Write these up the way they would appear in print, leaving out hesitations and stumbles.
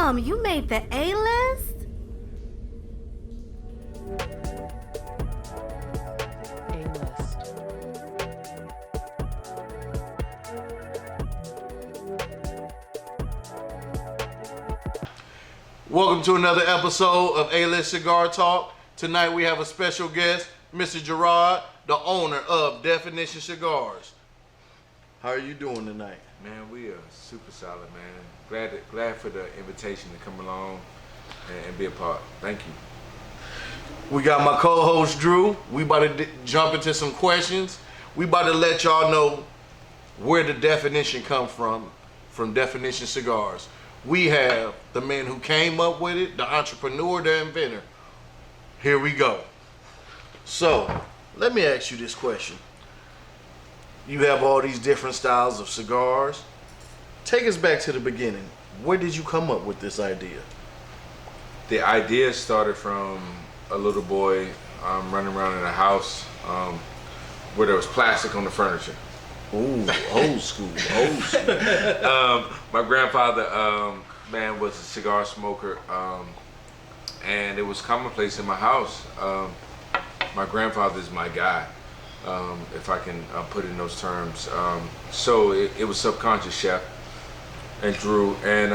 Damn, you made the A-list? A-list. Welcome to another episode of A-List Cigar Talk. Tonight we have a special guest, Mr. Gerard, the owner of Definition Cigars. How are you doing tonight? Man, we are super solid, man. Glad for the invitation to come along and be a part. Thank you. We got my co-host Drew. We about to jump into some questions. We about to let y'all know where the definition come from Definition Cigars. We have the man who came up with it, the entrepreneur, the inventor. Here we go. So, let me ask you this question. You have all these different styles of cigars. Take us back to the beginning. Where did you come up with this idea? The idea started from a little boy running around in a house where there was plastic on the furniture. Ooh, old school, old school. My grandfather, man, was a cigar smoker, and it was commonplace in my house. My grandfather is my guy, if I can put it in those terms. So it was subconscious, Chef and Drew, and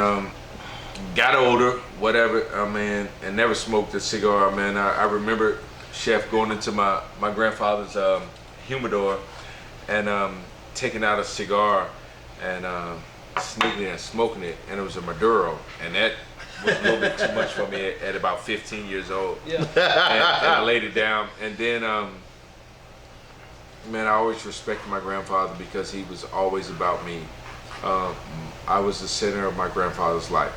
got older, whatever, and never smoked a cigar, man. I remember, Chef, going into my grandfather's humidor and taking out a cigar and sneaking and smoking it, and it was a Maduro, and that was a little bit too much for me at about 15 years old. Yeah. and I laid it down, and then man, I always respected my grandfather because he was always about me. I was the center of my grandfather's life.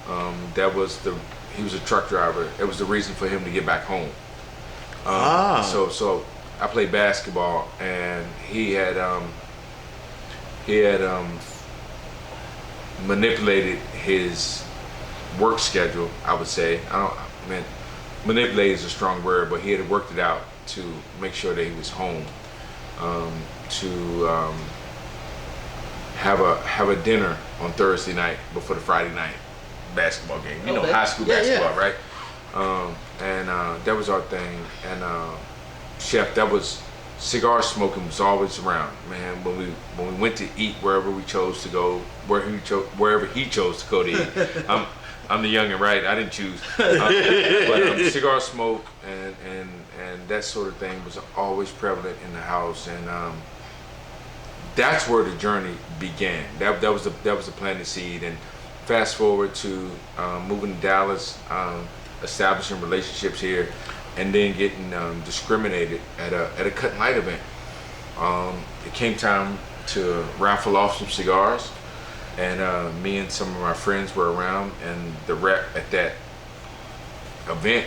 He was a truck driver. It was the reason for him to get back home. So I played basketball, and he had manipulated his work schedule, I would say. Manipulate is a strong word, but he had worked it out to make sure that he was home to have a dinner on Thursday night before the Friday night basketball game. You know, high school basketball, right? And that was our thing. And Chef, that was cigar smoking was always around, man. When we went to eat wherever we chose to go, wherever he chose to go to eat. I'm the youngin', right? I didn't choose. But cigar smoke and that sort of thing was always prevalent in the house, and that's where the journey began. That was the planted seed. And fast forward to moving to Dallas, establishing relationships here, and then getting discriminated at a cut and light event. It came time to raffle off some cigars, and me and some of my friends were around, and the rep at that event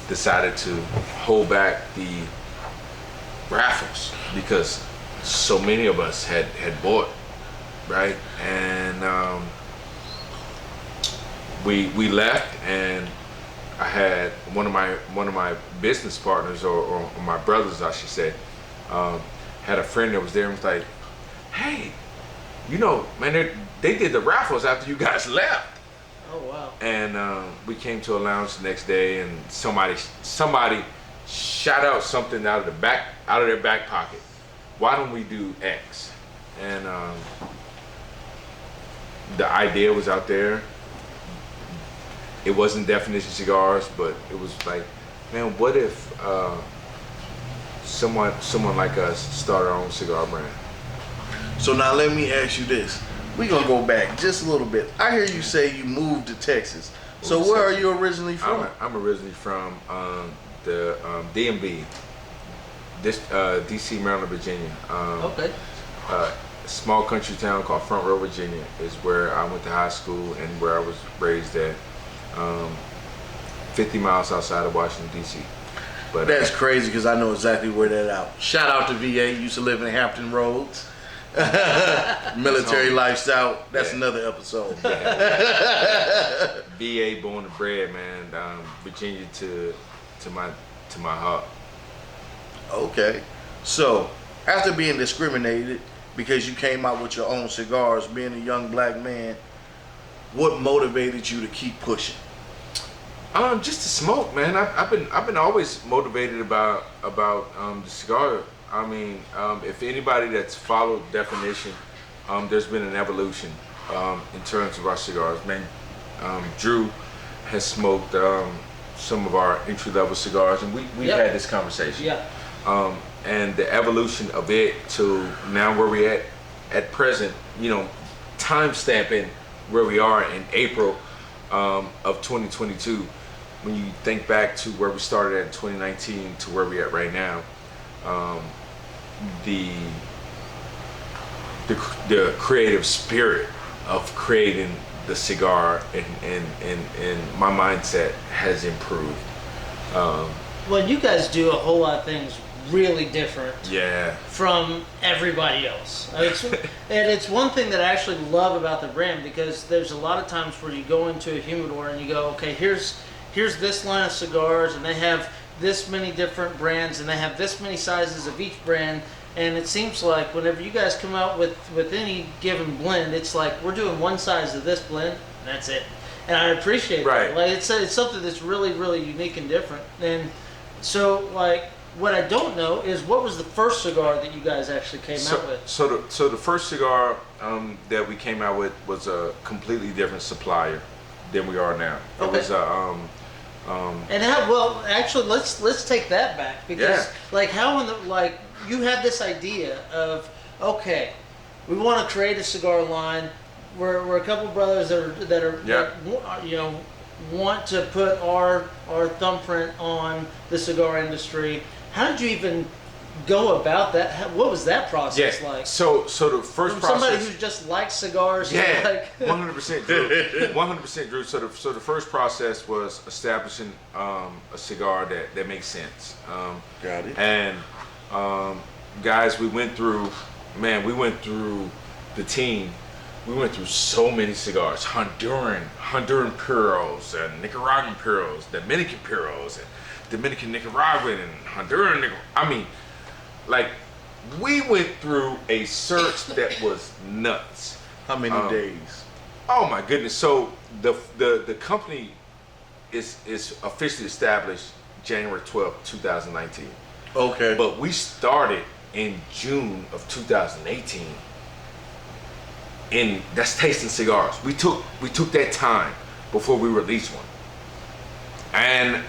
decided to hold back the raffles because so many of us had bought, right? And we left, and I had one of my business partners, or my brothers, I should say, had a friend that was there and was like, "Hey, you know, man, they did the raffles after you guys left." Oh wow! And we came to a lounge the next day, and somebody shot out something out of their back pocket. Why don't we do X? And the idea was out there. It wasn't Definition Cigars, but it was like, man, what if someone like us started our own cigar brand? So now let me ask you this. We're going to go back just a little bit. I hear you say you moved to Texas. So where are you originally from? I'm originally from the DMV, DC, Maryland, Virginia. Okay. A small country town called Front Row, Virginia is where I went to high school and where I was raised at. 50 miles outside of Washington, D.C. But that's crazy because I know exactly where that out. Shout out to VA. Used to live in Hampton Roads. Military lifestyle. That's another episode. Yeah. VA born and bred, man. Virginia to my heart. Okay. So after being discriminated because you came out with your own cigars, being a young black man, what motivated you to keep pushing? Just to smoke, man. I've been always motivated about the cigar. I mean, if anybody that's followed Definition, there's been an evolution in terms of our cigars. Man, Drew has smoked some of our entry-level cigars, and we've had this conversation. Yeah. And the evolution of it to now where we're at present, time stamping where we are in April of 2022. When you think back to where we started at in 2019 to where we're at right now, the creative spirit of creating the cigar and my mindset has improved. Well, you guys do a whole lot of things really different from everybody else. And it's one thing that I actually love about the brand, because there's a lot of times where you go into a humidor and you go, okay, here's this line of cigars, and they have this many different brands, and they have this many sizes of each brand. And it seems like whenever you guys come out with any given blend, it's like we're doing one size of this blend, and that's it. And I appreciate that. Like it's something that's really, really unique and different. And so, like, what I don't know is what was the first cigar that you guys actually came out with? So the first cigar that we came out with was a completely different supplier than we are now. It was and how, well, actually, let's take that back, because like how in the, like, you had this idea of, okay, we want to create a cigar line. We're a couple brothers that want to put our thumbprint on the cigar industry. How did you even go about that? What was that process like? So the first From process. somebody who just likes cigars. 100% Drew. 100% Drew. So the first process was establishing a cigar that makes sense. Got it. And guys, we went through the team. We went through so many cigars: Honduran Puros, and Nicaraguan Puros, Dominican Puros, and Dominican Nicaraguan, and Honduran. I mean, like, we went through a search that was nuts. How many days? Oh my goodness! So the company is officially established January 12th, 2019. Okay. But we started in June of 2018. And that's tasting cigars. We took that time before we released one. And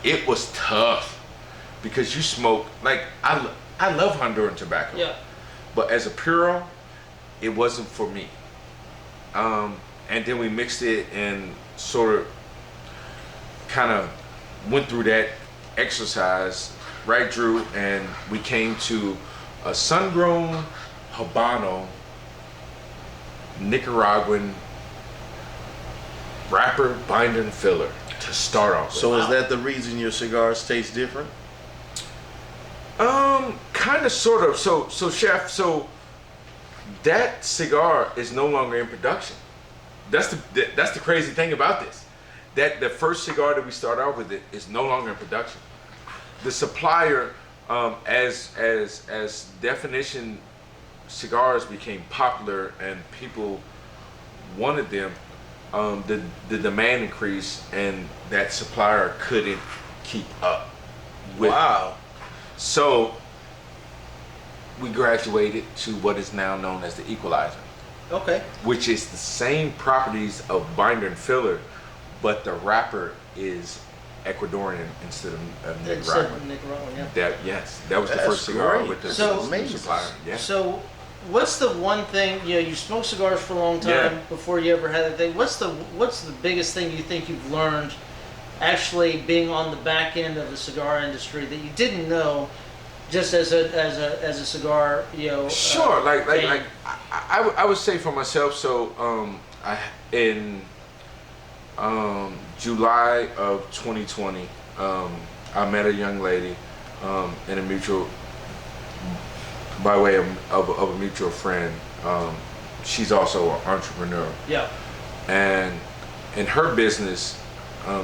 it was tough, because you smoke, like, I love Honduran tobacco. Yeah. But as a Puro, it wasn't for me. And then we mixed it and sort of kind of went through that exercise, right, Drew? And we came to a sun-grown Habano Nicaraguan wrapper, binder, and filler to start off with. So is that the reason your cigars taste different? Kind of, sort of. So Chef, so that cigar is no longer in production. That's the crazy thing about this. That the first cigar that we start out with is no longer in production. The supplier, as Definition cigars became popular and people wanted them, the demand increased, and that supplier couldn't keep up with. Wow. So we graduated to what is now known as the Equalizer. Okay. Which is the same properties of binder and filler, but the wrapper is Ecuadorian instead of Nicaraguan. That was the That's first cigar great. with the So- supplier. Yeah. So, what's the one thing, you smoked cigars for a long time before you ever had that thing. What's the biggest thing you think you've learned actually being on the back end of the cigar industry that you didn't know just as a cigar, Sure, fan? I would say for myself. So in July of 2020, I met a young lady in a mutual, by way of a mutual friend. She's also an entrepreneur. Yeah. And in her business,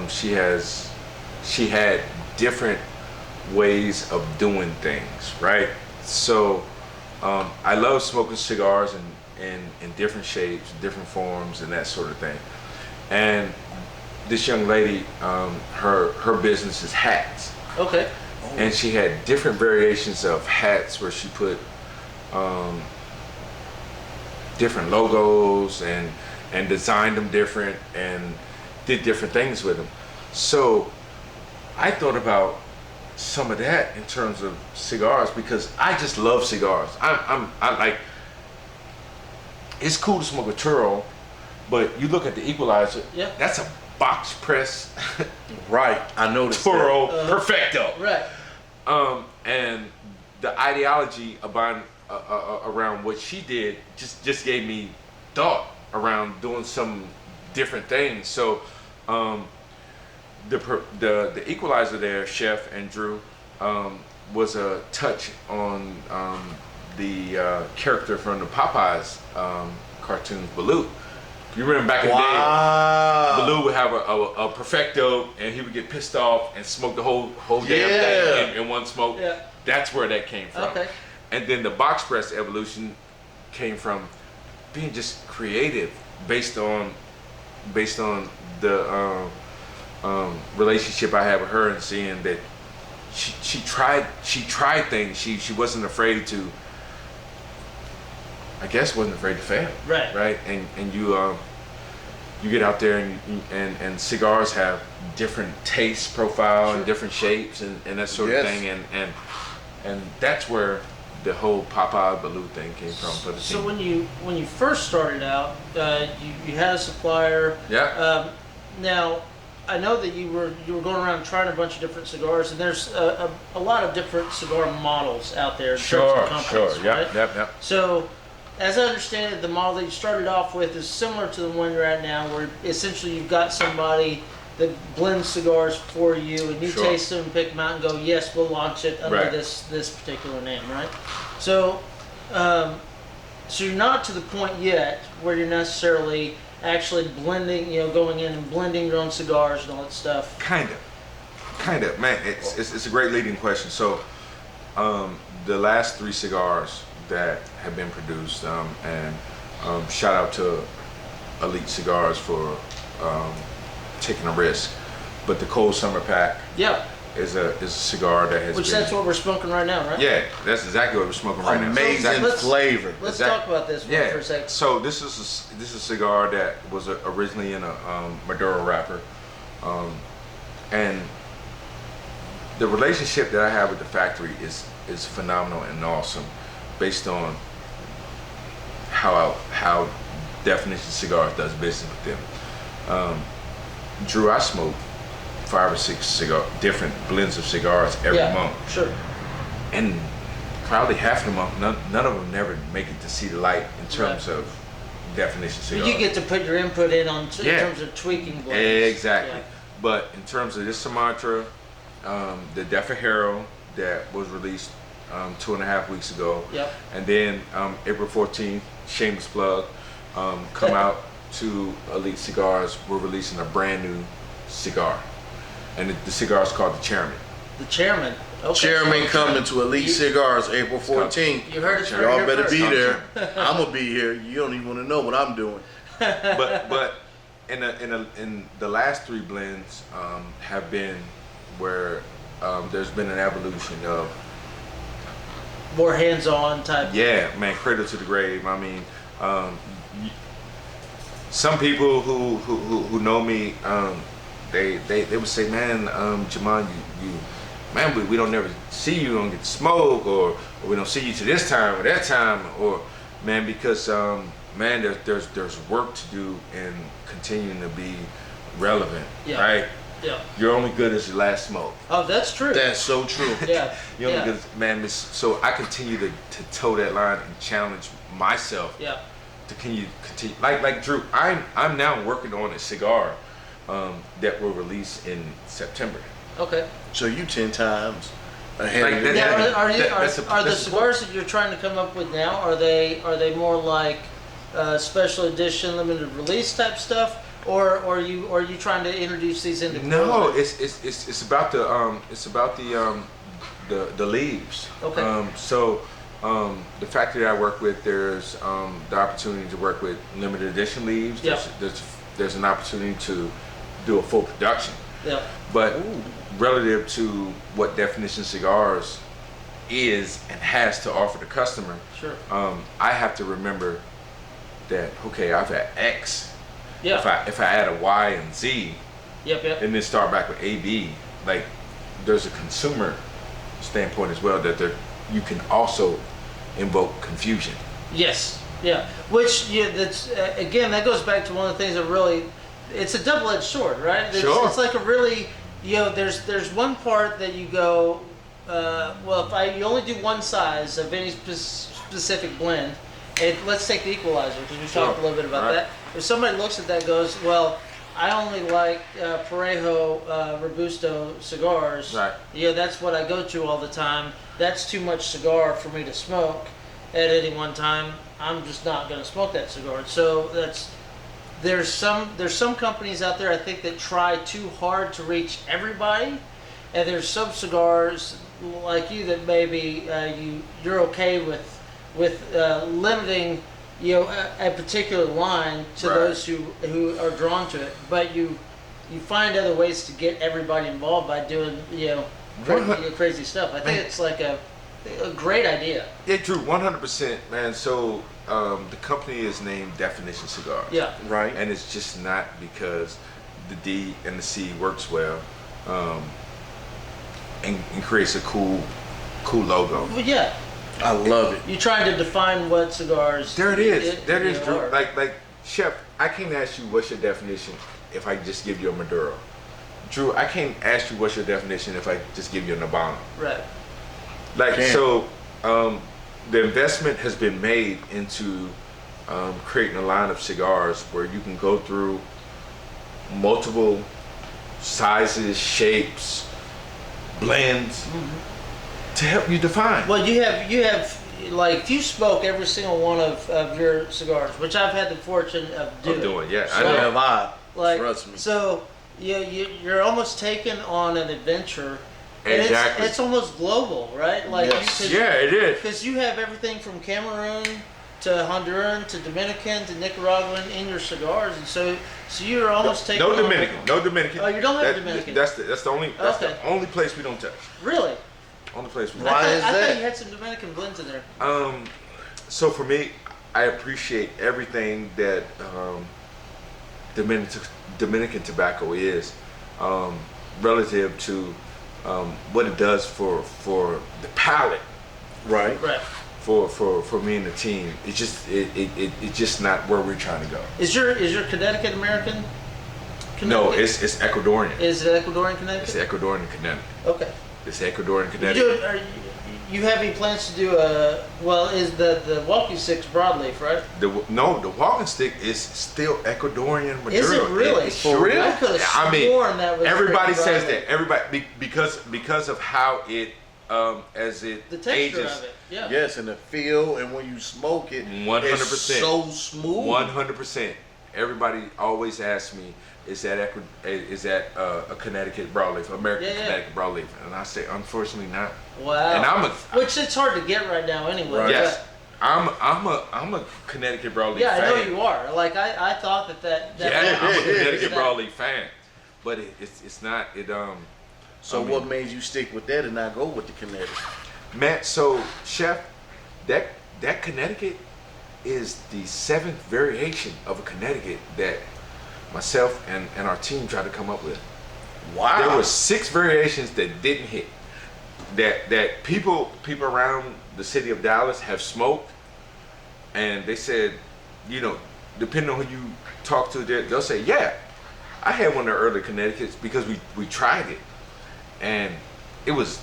she had different ways of doing things, right? So I love smoking cigars in different shapes, different forms, and that sort of thing. And this young lady, her business is hats. Okay. And she had different variations of hats where she put different logos and designed them different and did different things with them. So I thought about some of that in terms of cigars because I just love cigars. I like, it's cool to smoke a Turo, but you look at the Equalizer, that's a box press right. I noticed Toro Perfecto. Right. And the ideology about around what she did just gave me thought around doing some different things. So the Equalizer there, Chef and Drew, was a touch on the character from the Popeyes cartoons, Baloo. You remember back in the day, Baloo would have a Perfecto, and he would get pissed off and smoke the whole damn thing in one smoke. Yeah. That's where that came from. Okay. And then the box press evolution came from being just creative, based on the relationship I had with her, and seeing that she tried things. She wasn't afraid to. I guess wasn't afraid to fail. Right. And you get out there and cigars have different taste profile and different shapes and that sort of thing, and that's where the whole Popeye Baloo thing came from for the team. So when you first started out, you had a supplier. Yeah. Now, I know that you were going around trying a bunch of different cigars, and there's a lot of different cigar models out there in terms of companies, right? Yep. So, as I understand it, the model that you started off with is similar to the one you're at now, where essentially you've got somebody that blends cigars for you, and you taste them and pick them out and go, yes, we'll launch it under this particular name, right? So, so you're not to the point yet where you're necessarily actually blending, going in and blending your own cigars and all that stuff. Kind of, man. It's a great leading question. So, the last 3 cigars that have been produced, and shout out to Elite Cigars for taking a risk. But the Cold Summer Pack is a cigar that has that's what we're smoking right now, right? Yeah, that's exactly what we're smoking right now. Amazing flavor. Let's talk about this one for a second. So this is a cigar that was originally in a Maduro wrapper, and the relationship that I have with the factory is phenomenal and awesome, based on how Definition Cigars does business with them. Drew, I smoke 5 or 6 different blends of cigars every month. Sure. And probably half of them, none of them never make it to see the light in terms of Definition Cigars. You get to put your input in on in terms of tweaking blends. Exactly. Yeah. But in terms of this Sumatra, the Defajero that was released 2.5 weeks ago, and then April 14th, shameless plug, come out to Elite Cigars. We're releasing a brand new cigar, and the cigar is called the Chairman. The Chairman. Okay. Chairman coming to Elite Cigars April 14th. You heard it. Y'all better be there. I'm gonna be here. You don't even want to know what I'm doing. But in the last 3 blends have been where there's been an evolution of more hands-on type. Yeah, man, cradle to the grave. I mean, some people who know me, they would say, man, Jamal, man, we don't never see you, don't get to smoke, or we don't see you to this time or that time, or man, because man, there's work to do in continuing to be relevant, right? Yeah. You're only good as your last smoke. Oh, that's true. That's so true. Yeah. You're only good as, man. So I continue to toe that line and challenge myself. Yeah. To continue. Like Drew, I'm now working on a cigar that will release in September. Okay. So you 10 times ahead. Are the cigars that you're trying to come up with now, are they more like special edition, limited release type stuff? Or are you trying to introduce these into? No, it's about the leaves. Okay. So The factory that I work with, there's the opportunity to work with limited edition leaves. Yep. There's an opportunity to do a full production. Yeah. But relative to what Definition Cigars is and has to offer the customer, sure. I have to remember that, okay, I've had X. Yeah. If I add a Y and Z, yep. and then start back with AB, like there's a consumer standpoint as well that you can also invoke confusion. Yes. Yeah. Which that's again, that goes back to one of the things that really, it's a double-edged sword, right? Sure. It's like a really, there's one part that you go, well, if you only do one size of any specific blend, and let's take the equalizer because we talked a little bit about that. If somebody looks at that and goes, well, I only like Parejo Robusto cigars. Right. That's what I go to all the time. That's too much cigar for me to smoke at any one time. I'm just not going to smoke that cigar. So there's some companies out there I think that try too hard to reach everybody, and there's some cigars like you that maybe you're okay with limiting a particular line to those who are drawn to it, but you find other ways to get everybody involved by doing crazy stuff. I think it's like a great idea. Yeah, Drew, 100%, man. So the company is named Definition Cigars. Yeah. Right. And it's just not because the D and the C works well, and creates a cool logo. Well, yeah. I love it. You're trying to define what cigars. There it is. There it is, Drew. Are. Like Chef, I can't ask you what's your definition if I just give you a Maduro. Drew, I can't ask you what's your definition if I just give you a Habano. Right. Like so, the investment has been made into creating a line of cigars where you can go through multiple sizes, shapes, blends to help you define. Well, you have like if you smoke every single one of your cigars, which I've had the fortune of doing. Yeah, So, I know. Have I? Like, Trust me. so you're almost taken on an adventure. And Exactly. it's almost global, right? Like it is. Because you have everything from Cameroon to Honduran to Dominican to Nicaraguan in your cigars, and so you're almost taking. No Dominican. Oh, you don't have Dominican. That's the only place we don't touch. Really? Only place we don't. Why is I that? thought you had some Dominican blends in there. So for me, I appreciate everything that Dominican tobacco is relative to what it does for the palate. Right. Right. For me and the team, it's just not where we're trying to go. Is your Connecticut American? No, it's Ecuadorian. Is it Ecuadorian Connecticut? It's Ecuadorian Connecticut. Okay. It's Ecuadorian Connecticut. You have any plans to do is the walking stick's broadleaf, right? The walking stick is still Ecuadorian Maduro. Is it really? For real? I could have sworn that was everybody straight says broadleaf. that. Everybody because of how it as it The texture ages. of it, yeah. Yes, and the feel, and when you smoke it, 100%. it's so smooth. 100%. Everybody always asks me, is that a Connecticut broadleaf, American Connecticut broadleaf? And I say, unfortunately not. Wow. And which it's hard to get right now anyway. Right. Yes. I'm a Connecticut broadleaf Yeah, fan. I know you are. Like I thought that Yeah, I'm a Connecticut broadleaf fan, but it's not. So what made you stick with that and not go with the Connecticut? Man, so Chef, that Connecticut is the 7th variation of a Connecticut that myself and our team tried to come up with. Wow. There were 6 variations that didn't hit. That people around the city of Dallas have smoked, and they said, depending on who you talk to, they'll say, yeah, I had one of the early Connecticut's because we tried it, and it was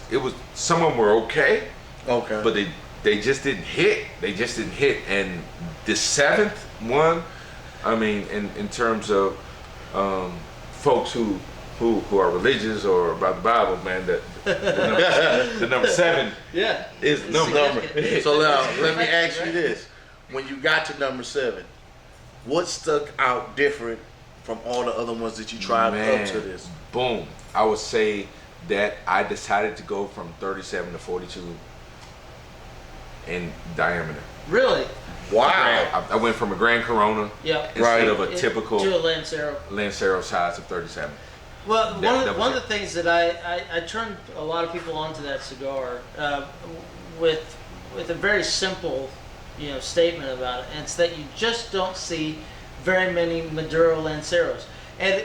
some of them were okay, but they just didn't hit. And the 7th one, I mean, in terms of folks who are religious or about the Bible, man, the number 7 is the number. So now, let me ask you this. When you got to number 7, what stuck out different from all the other ones that you tried up to this? Boom. I would say that I decided to go from 37 to 42 in diameter. Really? Wow. I went from a Grand Corona instead of a typical to a Lancero. Lancero size of 37. Well, one of the things that I turned a lot of people onto that cigar with a very simple, statement about it, and it's that you just don't see very many Maduro Lanceros. And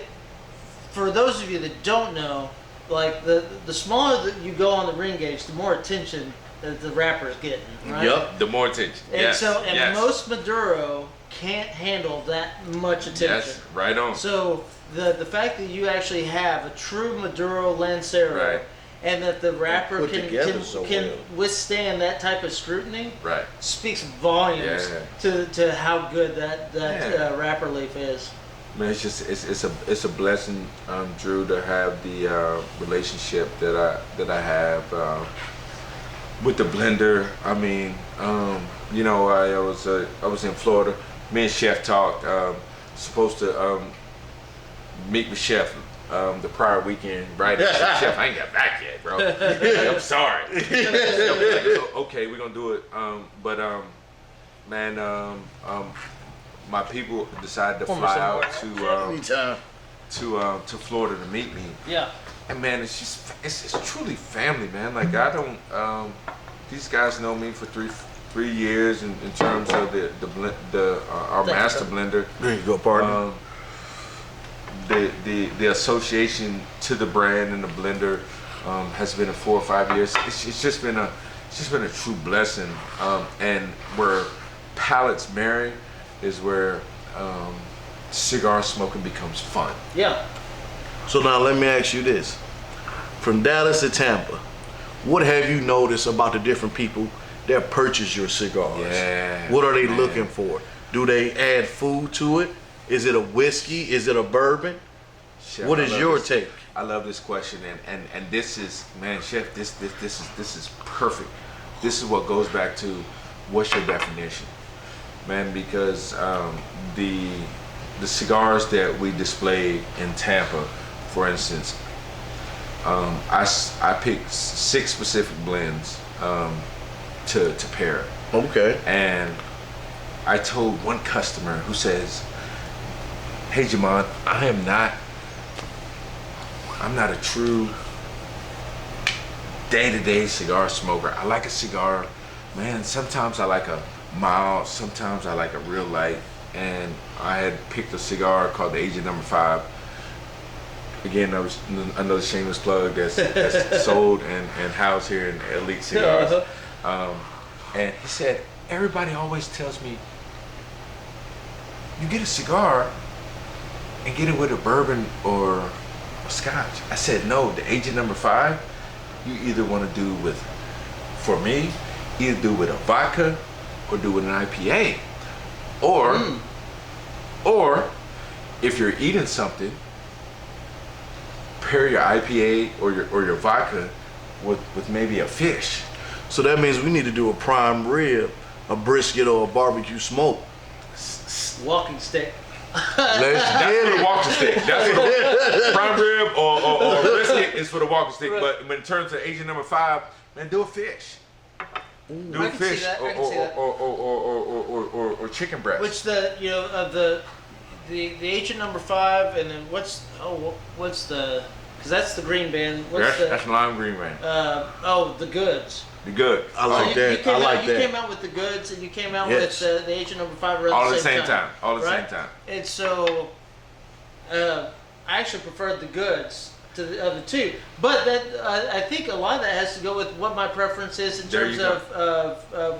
for those of you that don't know, like the smaller that you go on the ring gauge, the more attention that the wrapper is getting, right? Yep, the more attention. And most Maduro can't handle that much attention. Yes, right on. So the fact that you actually have a true Maduro Lancero, and that the wrapper can withstand that type of scrutiny, speaks volumes to how good that wrapper leaf is. Man, it's a blessing, Drew, to have the relationship that I have with the blender. I mean, I was in Florida. Me and Chef talked. Supposed to meet with Chef the prior weekend, right? Chef, I ain't got back yet, bro. I'm sorry. Okay, we're gonna do it. My people decided to fly out to Florida to meet me. Yeah. And man, it's truly family, man. Like I don't. These guys know me for three years in terms of our master blender. There you go, partner. The association to the brand and the blender has been 4 or 5 years. It's just been a true blessing. And where palates marry is where cigar smoking becomes fun. Yeah. So now let me ask you this: from Dallas to Tampa, what have you noticed about the different people that purchase your cigars? Yeah. What are they looking for? Do they add food to it? Is it a whiskey? Is it a bourbon? Chef, what is your take? I love this question, and this is, man, Chef, this is perfect. This is what goes back to what's your definition, man? Because the cigars that we display in Tampa, for instance, I picked 6 specific blends to pair. Okay. And I told one customer who says, "Hey, Jamon, I'm not a true day-to-day cigar smoker. I like a cigar, man. Sometimes I like a mild, sometimes I like a real light." And I had picked a cigar called the Agent Number 5. Again, that was another shameless plug that's sold and housed here in Elite Cigars. And he said, "Everybody always tells me, you get a cigar and get it with a bourbon or a scotch." I said, "No, the Agent Number 5, you either want to do with, for me, either do with a vodka or do with an IPA. Or if you're eating something, pair your IPA or your vodka with maybe a fish." So that means we need to do a prime rib, a brisket, or a barbecue smoke. Walking stick. Let's get the it. walking stick. That's for the prime rib or brisket is for the walking stick. But in terms of Agent Number 5, man, do a fish. Do a fish or chicken breast. Which the Agent Number 5, and then what's the, because that's the green band. That's lime green band. The goods. The good. I like that. You came out with the goods, and you came out with the Agent Number 5 around all the at same the same time. All at the right? same time. And so, I actually preferred the goods to the other two, but that I think a lot of that has to go with what my preference is in terms of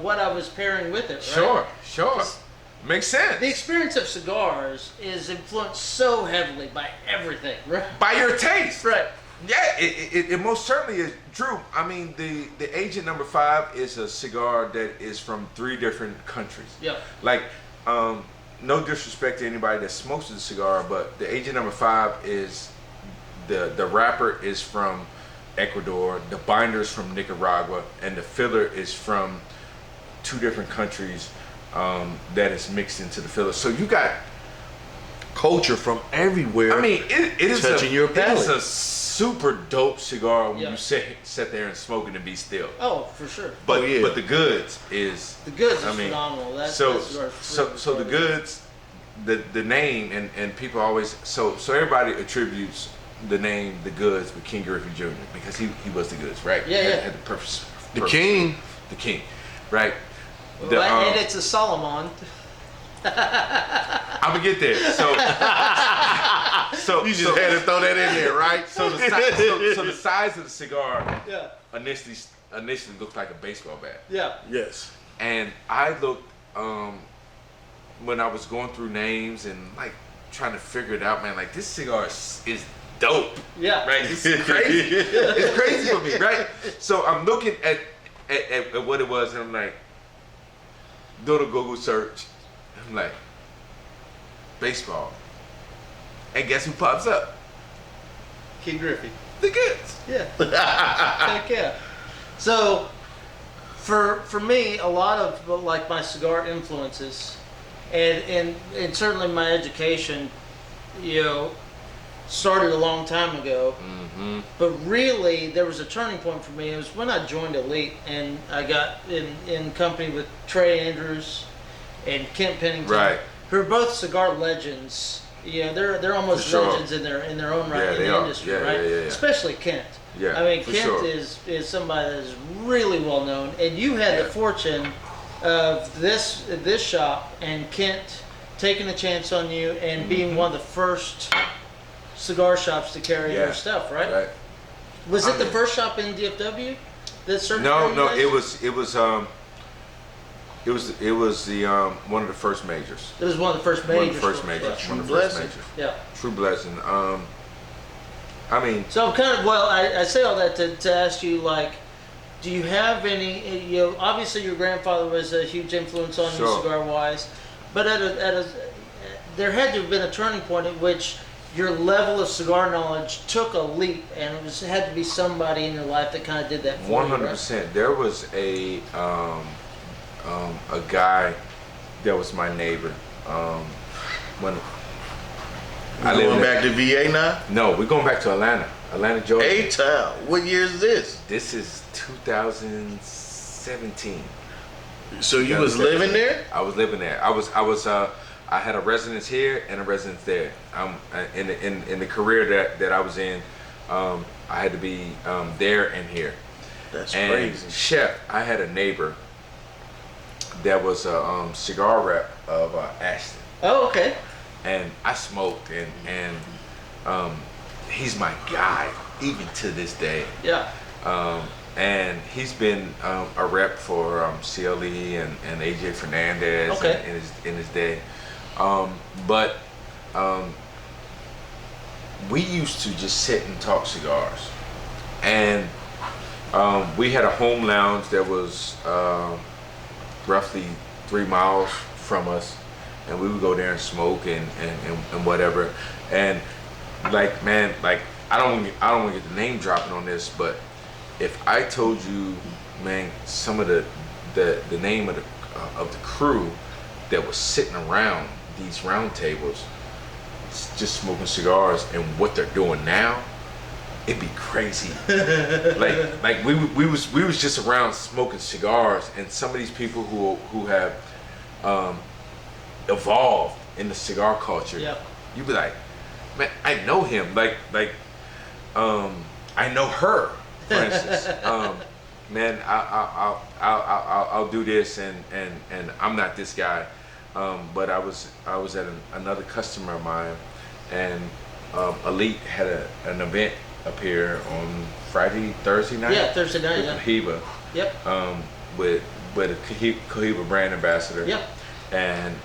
what I was pairing with it. Right? Sure. Makes sense. The experience of cigars is influenced so heavily by everything, right? By your taste, right? Yeah, it most certainly is. Drew, I mean, the Agent Number 5 is a cigar that is from 3 different countries. Yeah. Like, no disrespect to anybody that smokes the cigar, but the Agent Number 5 is the wrapper is from Ecuador, the binder is from Nicaragua, and the filler is from 2 different countries that is mixed into the filler. So you got culture from everywhere. I mean, it is touching your palate. It is a super dope cigar when you sit there and smoke it and be still. Oh, for sure. But but the goods is phenomenal. So the goods, the name and people always so everybody attributes the name the goods with King Griffey Jr. because he was the goods, right? Had the purpose. The king, right? And it's a Solomon. I'm gonna get there. So you just had to throw that in there, right? So the size of the cigar initially looked like a baseball bat. Yeah. Yes. And I looked when I was going through names and like trying to figure it out, man. Like this cigar is dope. Yeah. Right. It's crazy. It's crazy for me, right? So I'm looking at what it was, and I'm like, doing a Google search. I'm like, baseball. And guess who pops up? King Griffey. The goods. Yeah. Heck yeah. So, for me, a lot of like my cigar influences, and certainly my education, started a long time ago. Mm-hmm. But really, there was a turning point for me. It was when I joined Elite, and I got in company with Trey Andrews and Kent Pennington, who are both cigar legends. They're almost legends in their own right in the industry, right? Yeah. Especially Kent. Yeah, I mean, Kent is somebody that is really well known, and you had the fortune of this shop and Kent taking a chance on you and being one of the first cigar shops to carry your stuff, right? Was it the first shop in DFW that served? No, it was the one of the first majors. It was one of the first majors. One of the first majors. Yeah. One of the first majors. Yeah. True blessing. I mean. So I'm kind of I say all that to ask you, like, do you have any? Obviously your grandfather was a huge influence on you cigar wise, but there had to have been a turning point at which your level of cigar knowledge took a leap, and it had to be somebody in your life that kind of did that for 100%. You, right? There was a guy that was my neighbor. When I going back to VA now? No, we're going back to Atlanta, Georgia. A-Town. What year is this? This is 2017. So you was living there? I was living there. I had a residence here and a residence there. In the career that I was in, I had to be there and here. That's crazy. Chef, I had a neighbor that was a cigar rep of Ashton. Oh, okay. And I smoked, and he's my guy even to this day. Yeah. And he's been a rep for CLE and AJ Fernandez in his day. But we used to just sit and talk cigars, and we had a home lounge that was roughly 3 miles from us, and we would go there and smoke and whatever. And like, man, like I don't want to get the name dropping on this, but if I told you, man, some of the name of the crew that was sitting around these round tables just smoking cigars and what they're doing now, it'd be crazy. like we was just around smoking cigars, and some of these people who have evolved in the cigar culture, you'd be like, man, I know him. Like I know her, for instance. Man, I'll do this, and I'm not this guy. But I was at another customer of mine, and Elite had an event up here on Thursday night. Yeah, Thursday night. With Cohiba. Yep. With a Cohiba brand ambassador. Yep. And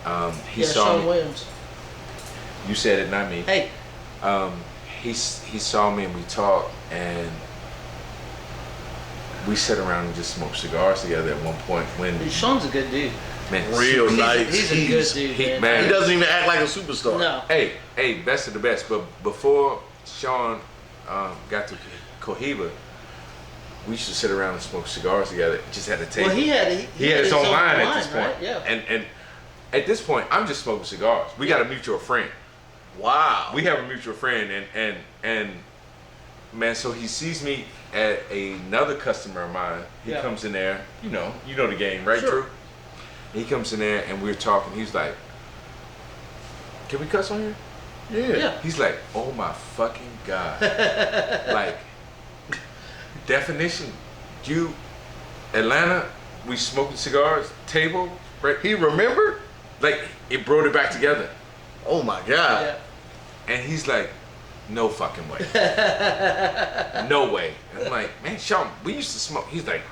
he saw Sean me. Williams. You said it, not me. Hey. He saw me and we talked, and we sat around and just smoked cigars together at one point. When Sean's a good dude. Man, real nice. He's a good dude, man. He doesn't even act like a superstar. No. Hey, best of the best. But before Sean got to Cohiba, we used to sit around and smoke cigars together, just at the table. Well, he had his own line at this point. Right? Yeah. And at this point, I'm just smoking cigars. We got a mutual friend. Wow. We have a mutual friend, and man, so he sees me at another customer of mine. He comes in there, you know the game, right, Sure. Drew? He comes in there and we're talking. He's like, "Can we cuss on here?" Yeah. He's like, "Oh my fucking God." Like, definition, you, Atlanta, we smoking cigars, table, right? He remembered? Like, it brought it back together. Oh my God. Yeah. And he's like, "No fucking way." No way. And I'm like, "Man, Sean, we used to smoke." He's like,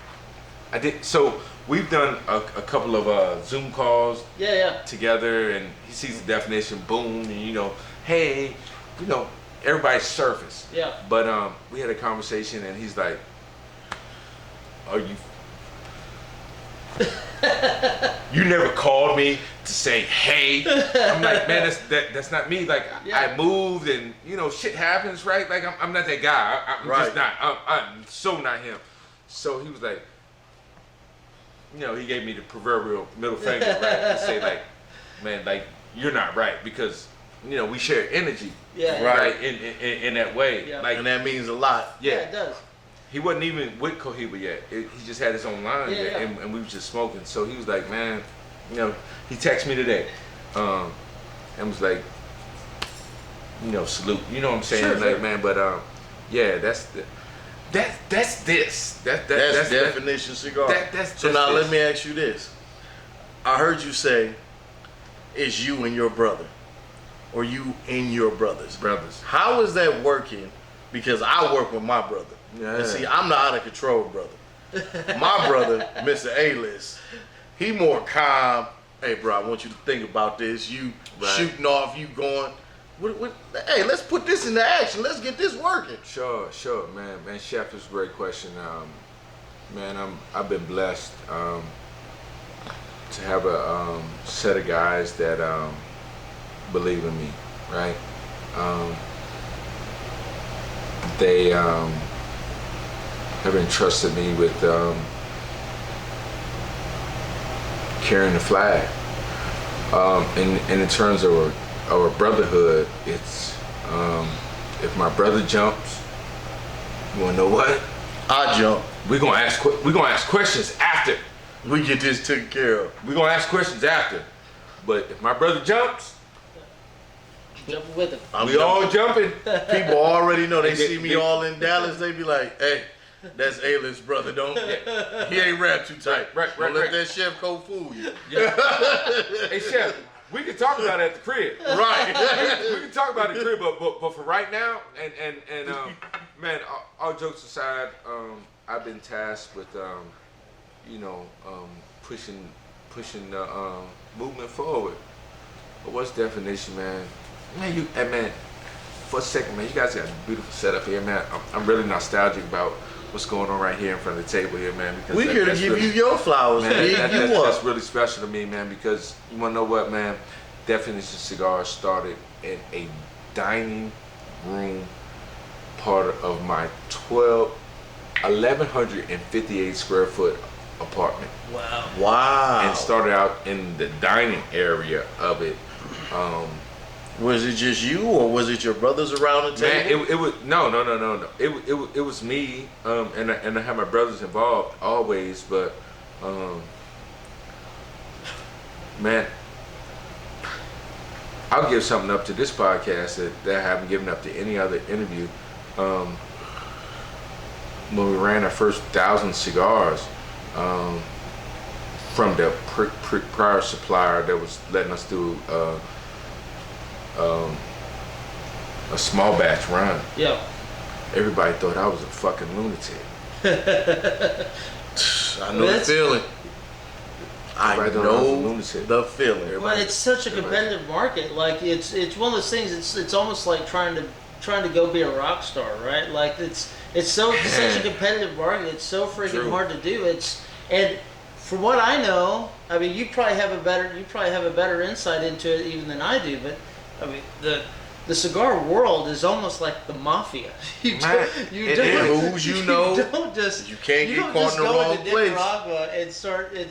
"I did." So we've done a couple of Zoom calls together, and he sees the definition, boom, and hey, everybody's surface. Yeah. But we had a conversation, and he's like, "Are you? You never called me to say hey." I'm like, "Man, that's not me. Like, I moved, and shit happens, right? Like, I'm not that guy. I'm right. just not. I'm so not him." So he was like, he gave me the proverbial middle finger, right, and say like, "Man, like, you're not right, because we share energy, right, in that way, like, and that means a lot." Yeah, it does. He wasn't even with Cohiba yet. He just had his own line yet, and we was just smoking. So he was like, "Man," he texted me today, and was like, "Salute." You know what I'm saying? Sure, like, man, but yeah, that's this. That's definition cigar. So now this. let me ask you this. I heard you say it's you and your brother, or you and your brothers. How is that working? Because I work with my brother. Yeah. And see, I'm the out of control brother. My brother, Mr. A-List, he more calm. "Hey, bro, I want you to think about this. You shooting off, you going. Hey, let's put this into action. Let's get this working." Sure, man. Man, Chef, this is a great question. Man, I've been blessed to have a set of guys that believe in me, right? They have entrusted me with carrying the flag. In terms of our brotherhood, it's if my brother jumps, you wanna know what? I jump. We're gonna ask questions after. We get this taken care of. We're gonna ask questions after. But if my brother jumps, Jumping with him. we all jumping. People already know. They see me all in Dallas. They be like, "Hey, that's A-List brother. Don't he ain't wrapped too tight. Right. Don't let that chef co fool you." Yeah. Hey, Chef, we can talk about it at the crib. Right. We can talk about it at the crib, but for right now, and man, all jokes aside, I've been tasked with pushing the movement forward. But what's definition, man? Man, for a second, man, you guys got a beautiful setup here, man. I'm really nostalgic about what's going on right here in front of the table here, man. Because we here to give really, you your flowers, man. That's really special to me, man, because you want to know what, man? Definition Cigars started in a dining room part of my 1,158 square foot apartment. Wow. And started out in the dining area of it. Was it just you, or was it your brothers around the table? Man, it was no. It was me, and I had my brothers involved always, but man, I'll give something up to this podcast that I haven't given up to any other interview. When we ran our first 1,000 cigars from the prior supplier that was letting us do a small batch run. Yeah. Everybody thought I was a fucking lunatic. I know the feeling. I know the feeling. Well, it's such a competitive market. Like it's one of those things. It's almost like trying to go be a rock star, right? Like it's such a competitive market. It's so freaking hard to do. And from what I know, I mean, you probably have a better insight into it even than I do. But I mean, the cigar world is almost like the mafia. You can't get caught in the wrong place. Nicaragua and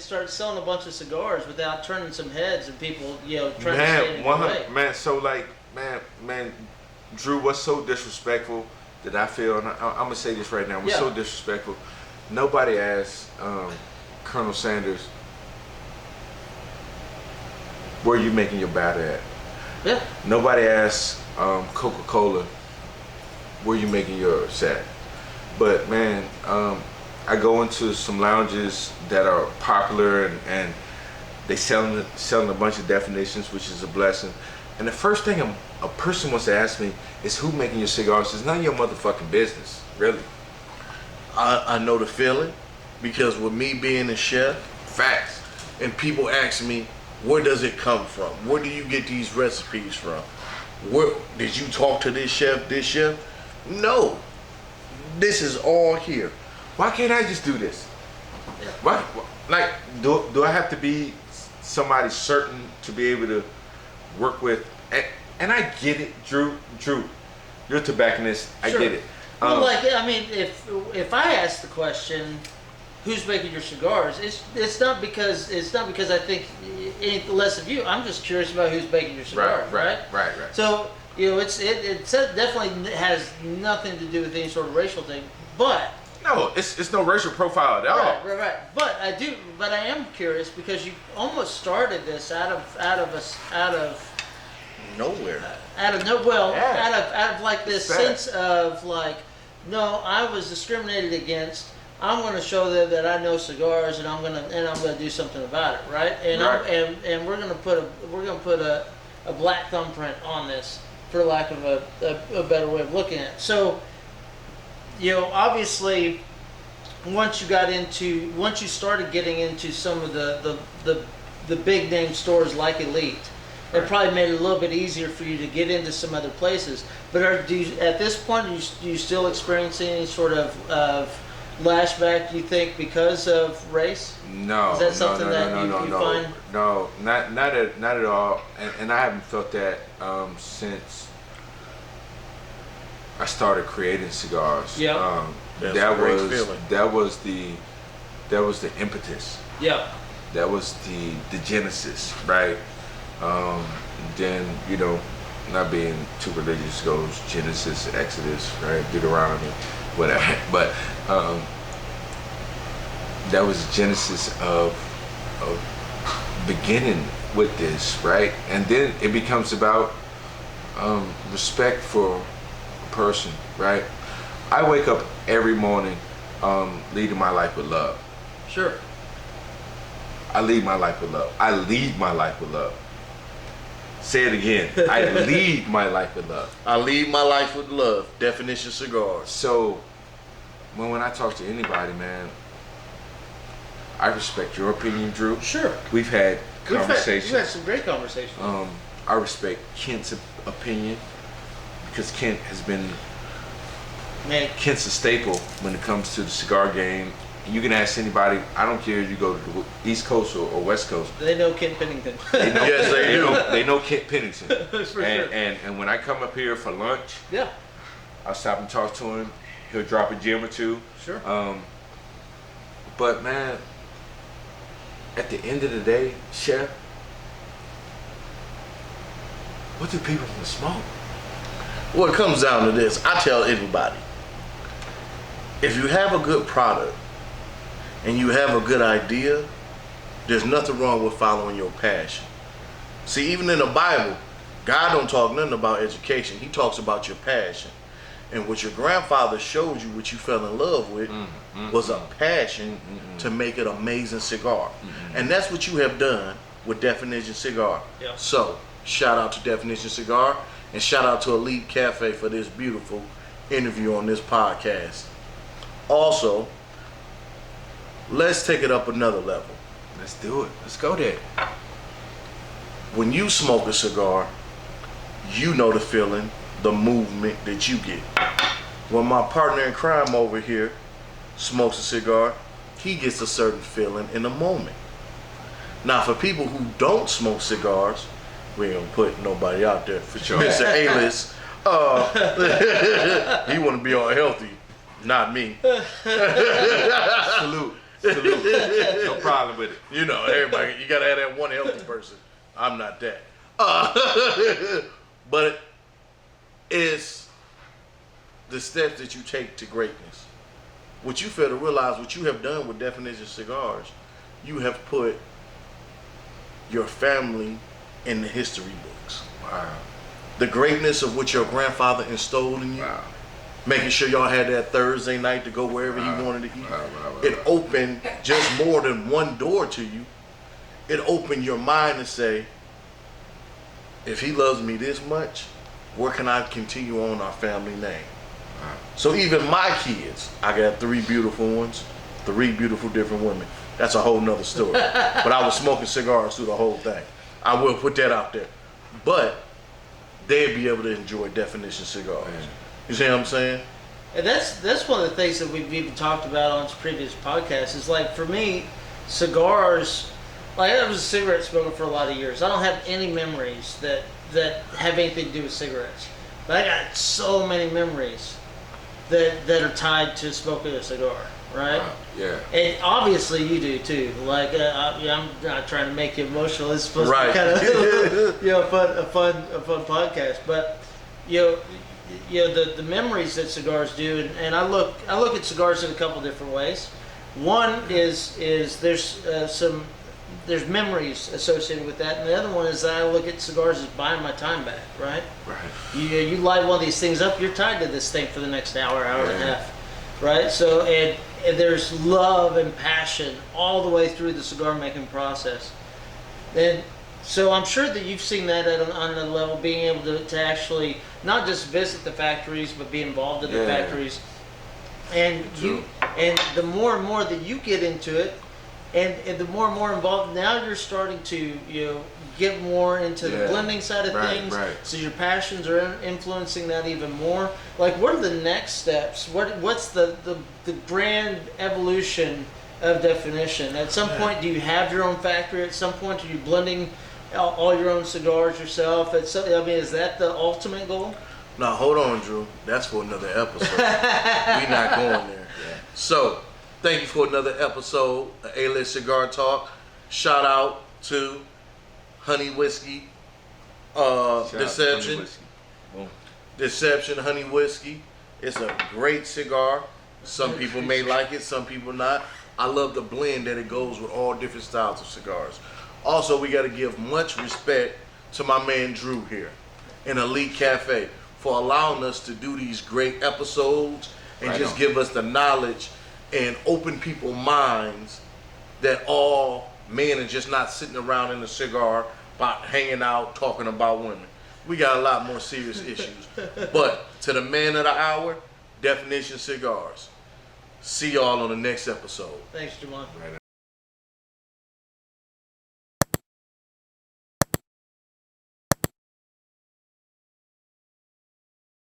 start selling a bunch of cigars without turning some heads and people, trying to stay in your way. Man, so like, man, Drew, what's so disrespectful that I feel, and I'm gonna say this right now, we're so disrespectful. Nobody asked Colonel Sanders, where are you making your batter at? Yeah. Nobody asked Coca-Cola, where you making yours at? But man, I go into some lounges that are popular and they selling a bunch of definitions, which is a blessing. And the first thing a person wants to ask me is, who making your cigars? It's none of your motherfucking business, really. I know the feeling, because with me being a chef, Facts. and people ask me, where does it come from? Where do you get these recipes from? Where did you talk to this chef, this chef? No, this is all here. Why can't I just do this? Why, like, do I have to be somebody certain to be able to work with? And I get it, Drew, you're a tobacconist. I get it. Well, I mean, if I ask the question, who's making your cigars? It's not because I think any less of you. I'm just curious about who's making your cigars, right? So it definitely has nothing to do with any sort of racial thing, but. No, it's no racial profile at all. Right. But I am curious because you almost started this out of Nowhere. Out of like this sense of like, no, I was discriminated against. I'm going to show them that I know cigars, and I'm going to do something about it, right? And we're going to put a black thumbprint on this, for lack of a better way of looking at it. So, obviously, once you started getting into some of the big name stores like Elite, it probably made it a little bit easier for you to get into some other places. But at this point, are you still experiencing any sort of lashback, do you think, because of race? No. Is that something you find? No, not at all. And I haven't felt that since I started creating cigars. Yeah. That was the impetus. Yeah. That was the genesis, right? Then, not being too religious, goes Genesis, Exodus, right? Deuteronomy, whatever. But that was the genesis of beginning with this, right? And then it becomes about respect for a person, right? I wake up every morning leading my life with love. Sure. I lead my life with love. I lead my life with love. Say it again. I lead my life with love. I lead my life with love. Definition Cigars. So, when I talk to anybody, man, I respect your opinion, Drew. Sure. We've had conversations. We've had some great conversations. I respect Kent's opinion, because Kent has been... Kent's a staple when it comes to the cigar game. You can ask anybody. I don't care if you go to the East Coast or West Coast. They know Kent Pennington. Yes, they do. They know Kent Pennington. For sure. And when I come up here for lunch, yeah, I'll stop and talk to him. He'll drop a gem or two. Sure. But man, at the end of the day, Chef, what do people want to smoke? Well, it comes down to this. I tell everybody, if you have a good product and you have a good idea, there's nothing wrong with following your passion. See, even in the Bible, God don't talk nothing about education. He talks about your passion. And what your grandfather showed you, what you fell in love with, was a passion to make an amazing cigar. And that's what you have done with Definition Cigar. Yeah. So, shout out to Definition Cigar, and shout out to Elite Cafe for this beautiful interview on this podcast. Also, let's take it up another level. Let's do it. Let's go there. When you smoke a cigar, you know the feeling, the movement that you get. When my partner in crime over here smokes a cigar, he gets a certain feeling in the moment. Now, for people who don't smoke cigars, we ain't gonna put nobody out there for sure. Mr. A-list, he wanna be all healthy, not me. Salute. No problem with it. You know, everybody, you gotta have that one healthy person. I'm not that. But it's the steps that you take to greatness. What you fail to realize, what you have done with Definition Cigars, you have put your family in the history books. Wow. The greatness of what your grandfather installed in you. Wow. Making sure y'all had that Thursday night to go wherever he wanted to eat. It opened just more than one door to you. It opened your mind to say, if he loves me this much, where can I continue on our family name? So even my kids, I got 3 beautiful ones, 3 beautiful different women. That's a whole nother story. But I was smoking cigars through the whole thing. I will put that out there. But they'd be able to enjoy Definition Cigars. Man. You see what I'm saying? And that's one of the things that we've even talked about on previous podcasts. Is like, for me, cigars. Like, I was a cigarette smoker for a lot of years. I don't have any memories that have anything to do with cigarettes. But I got so many memories that are tied to smoking a cigar, right? Yeah. And obviously you do too. Like, I'm not trying to make you emotional. It's supposed right. to be kind of a fun podcast. But the memories that cigars do, and I look at cigars in a couple different ways. One is there's memories associated with that, and the other one is that I look at cigars as buying my time back, right? Right. You light one of these things up, you're tied to this thing for the next hour and a half, right? So and there's love and passion all the way through the cigar making process, and so I'm sure that you've seen that on a level, being able to actually not just visit the factories, but be involved in the factories, and the more and more that you get into it. And the more and more involved, now you're starting to get more into the blending side of things. Right. So your passions are influencing that even more. Like, what are the next steps? What's the grand evolution of Definition? At some point, do you have your own factory? At some point, are you blending all your own cigars yourself? Is that the ultimate goal? No, hold on, Drew. That's for another episode. We're not going there. Yeah. So, thank you for another episode of A-List Cigar Talk. Shout out to Honey Whiskey, Deception. Deception Honey Whiskey. It's a great cigar. Some people may like it, some people not. I love the blend that it goes with all different styles of cigars. Also, we got to give much respect to my man Drew here in Elite Cafe for allowing us to do these great episodes and give us the knowledge and open people's minds that all men are just not sitting around in a cigar, hanging out, talking about women. We got a lot more serious issues. But to the man of the hour, Definition Cigars. See y'all on the next episode. Thanks, Jamon.